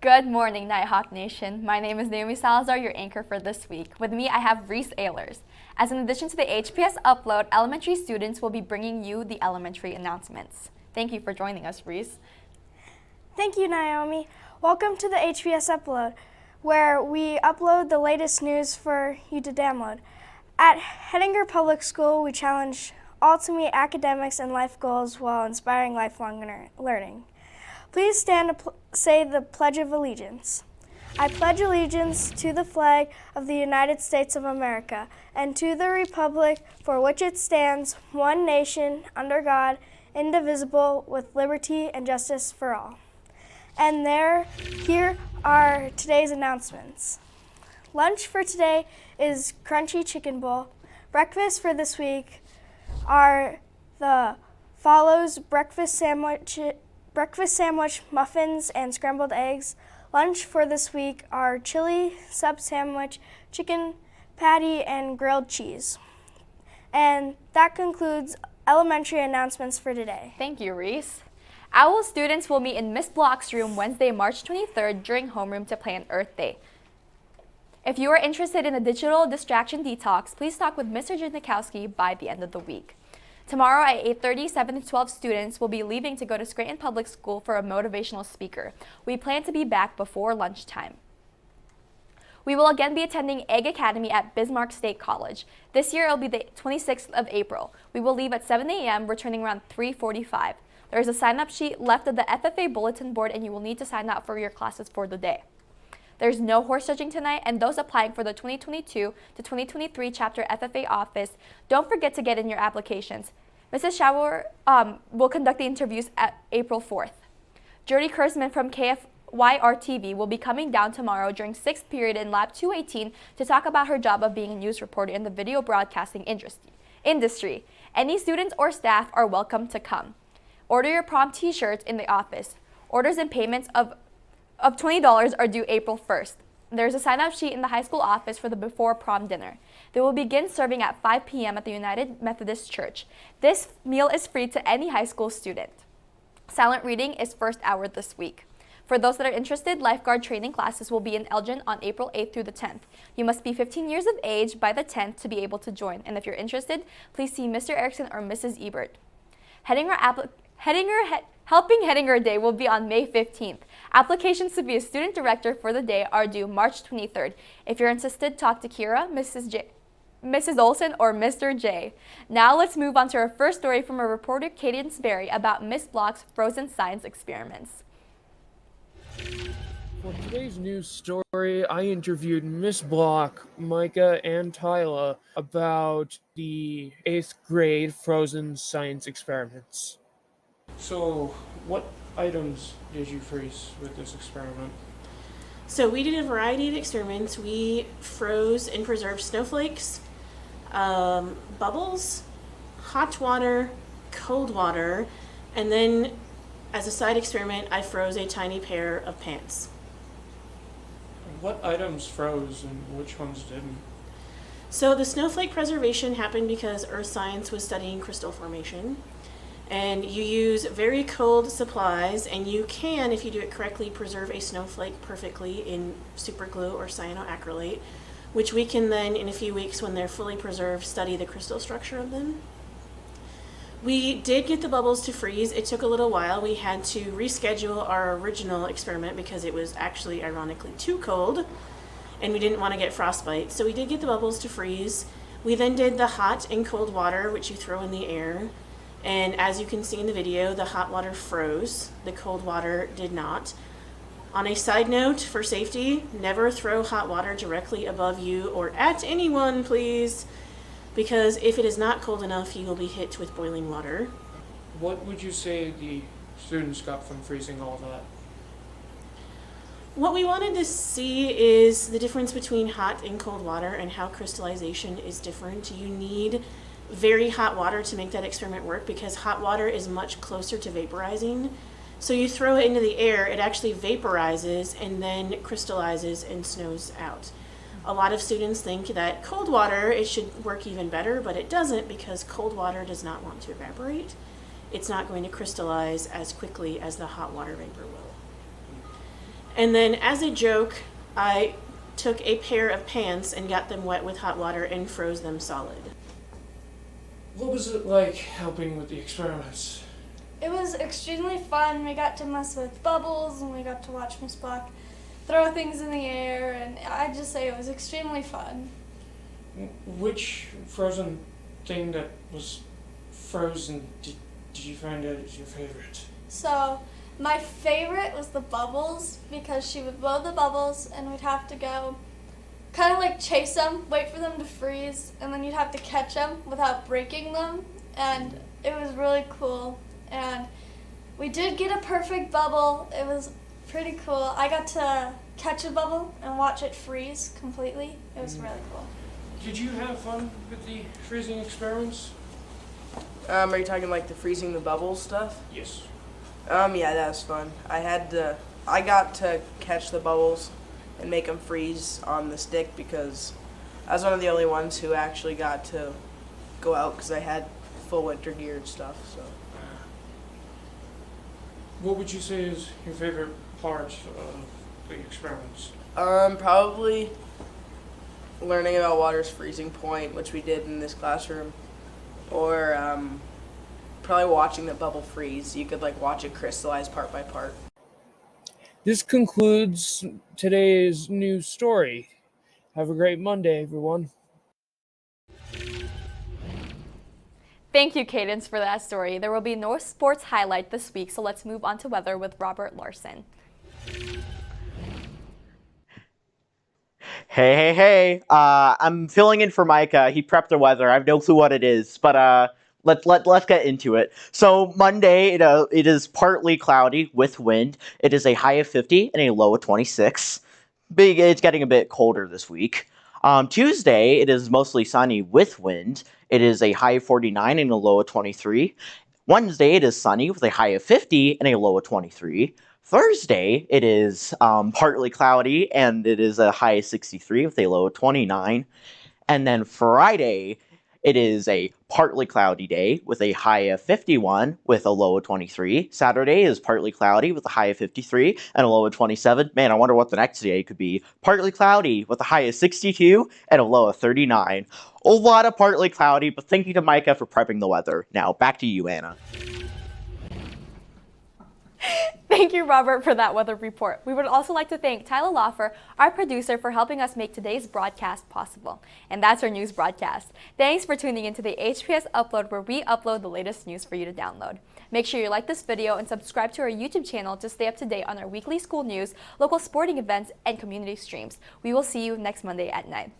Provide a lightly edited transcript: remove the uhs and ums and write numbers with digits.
Good morning, Nighthawk Nation. My name is Naomi Salazar, your anchor for this week. With me, I have Reese Ehlers. As in addition to the HPS Upload, elementary students will be bringing you the elementary announcements. Thank you for joining us, Reese. Thank you, Naomi. Welcome to the HPS Upload, where we upload the latest news for you to download. At Hettinger Public School, we challenge all to meet academics and life goals while inspiring lifelong learning. Please stand to say the Pledge of Allegiance. I pledge allegiance to the flag of the United States of America and to the republic for which it stands, one nation, under God, indivisible, with liberty and justice for all. And here are today's announcements. Lunch for today is crunchy chicken bowl. Breakfast for this week are the follows: breakfast sandwich, muffins, and scrambled eggs. Lunch for this week are chili, sub sandwich, chicken patty, and grilled cheese. And that concludes elementary announcements for today. Thank you, Reese. OWL students will meet in Miss Block's room Wednesday, March 23rd during homeroom to plan Earth Day. If you are interested in a digital distraction detox, please talk with Mr. Janikowski by the end of the week. Tomorrow at 8:30, 7 to 12 students will be leaving to go to Scranton Public School for a motivational speaker. We plan to be back before lunchtime. We will again be attending Egg Academy at Bismarck State College. This year it will be the 26th of April. We will leave at 7 a.m., returning around 3:45. There is a sign-up sheet left of the FFA bulletin board, and you will need to sign up for your classes for the day. There's no horse judging tonight, and those applying for the 2022 to 2023 Chapter FFA office, don't forget to get in your applications. Mrs. Schauer will conduct the interviews at April 4th. Jody Kurzman from KFYR-TV will be coming down tomorrow during 6th period in Lab 218 to talk about her job of being a news reporter in the video broadcasting industry. Any students or staff are welcome to come. Order your prom t-shirts in the office. Orders and payments of $20 are due April 1st. There's a sign-up sheet in the high school office for the before prom dinner. They will begin serving at 5 p.m. at the United Methodist Church. This meal is free to any high school student. Silent reading is first hour this week. For those that are interested, lifeguard training classes will be in Elgin on April 8th through the 10th. You must be 15 years of age by the 10th to be able to join. And if you're interested, please see Mr. Erickson or Mrs. Ebert. Helping Hettinger Day will be on May 15th. Applications to be a student director for the day are due March 23rd. If you're interested, talk to Kira, Mrs. Olson, or Mr. J. Now let's move on to our first story from our reporter, Cadence Berry, about Miss Block's frozen science experiments. For today's news story, I interviewed Miss Block, Micah, and Tyla about the 8th grade frozen science experiments. So, what items did you freeze with this experiment? So we did a variety of experiments. We froze and preserved snowflakes, bubbles, hot water, cold water, and then as a side experiment, I froze a tiny pair of pants. What items froze and which ones didn't? So the snowflake preservation happened because earth science was studying crystal formation. And you use very cold supplies, and you can, if you do it correctly, preserve a snowflake perfectly in super glue or cyanoacrylate, which we can then, in a few weeks when they're fully preserved, study the crystal structure of them. We did get the bubbles to freeze. It took a little while. We had to reschedule our original experiment because it was actually ironically too cold, and we didn't want to get frostbite. So we did get the bubbles to freeze. We then did the hot and cold water, which you throw in the air. And as you can see in the video, the hot water froze, the cold water did not. On a side note, for safety, never throw hot water directly above you or at anyone, please, because if it is not cold enough, you will be hit with boiling water. What would you say the students got from freezing all that? What we wanted to see is the difference between hot and cold water and how crystallization is different. You need very hot water to make that experiment work because hot water is much closer to vaporizing. So you throw it into the air, it actually vaporizes and then crystallizes and snows out. A lot of students think that cold water, it should work even better, but it doesn't because cold water does not want to evaporate. It's not going to crystallize as quickly as the hot water vapor will. And then as a joke, I took a pair of pants and got them wet with hot water and froze them solid. What was it like helping with the experiments? It was extremely fun. We got to mess with bubbles and we got to watch Miss Block throw things in the air, and I'd just say it was extremely fun. Which frozen thing that was frozen did you find out is your favorite? So my favorite was the bubbles because she would blow the bubbles and we'd have to go kind of like chase them, wait for them to freeze, and then you'd have to catch them without breaking them, and it was really cool. And we did get a perfect bubble. It was pretty cool. I got to catch a bubble and watch it freeze completely. It was really cool. Did you have fun with the freezing experiments? Are you talking like the freezing the bubbles stuff? Yes. Yeah, that was fun. I got to catch the bubbles and make them freeze on the stick because I was one of the only ones who actually got to go out because I had full winter gear and stuff. So. What would you say is your favorite part of the experiments? Probably learning about water's freezing point, which we did in this classroom, or probably watching the bubble freeze. You could like watch it crystallize part by part. This concludes today's news story. Have a great Monday, everyone. Thank you, Cadence, for that story. There will be no sports highlight this week, so let's move on to weather with Robert Larson. Hey. I'm filling in for Micah. He prepped the weather. I have no clue what it is, but let's get into it. So Monday, it is partly cloudy with wind. It is a high of 50 and a low of 26. It's getting a bit colder this week. Tuesday, it is mostly sunny with wind. It is a high of 49 and a low of 23. Wednesday, it is sunny with a high of 50 and a low of 23. Thursday, it is partly cloudy, and it is a high of 63 with a low of 29. And then Friday, it is a partly cloudy day with a high of 51 with a low of 23. Saturday is partly cloudy with a high of 53 and a low of 27. Man, I wonder what the next day could be. Partly cloudy with a high of 62 and a low of 39. A lot of partly cloudy, but thank you to Micah for prepping the weather. Now, back to you, Anna. Thank you, Robert, for that weather report. We would also like to thank Tyler Loffer, our producer, for helping us make today's broadcast possible. And that's our news broadcast. Thanks for tuning into the HPS Upload, where we upload the latest news for you to download. Make sure you like this video and subscribe to our YouTube channel to stay up to date on our weekly school news, local sporting events, and community streams. We will see you next Monday at 9.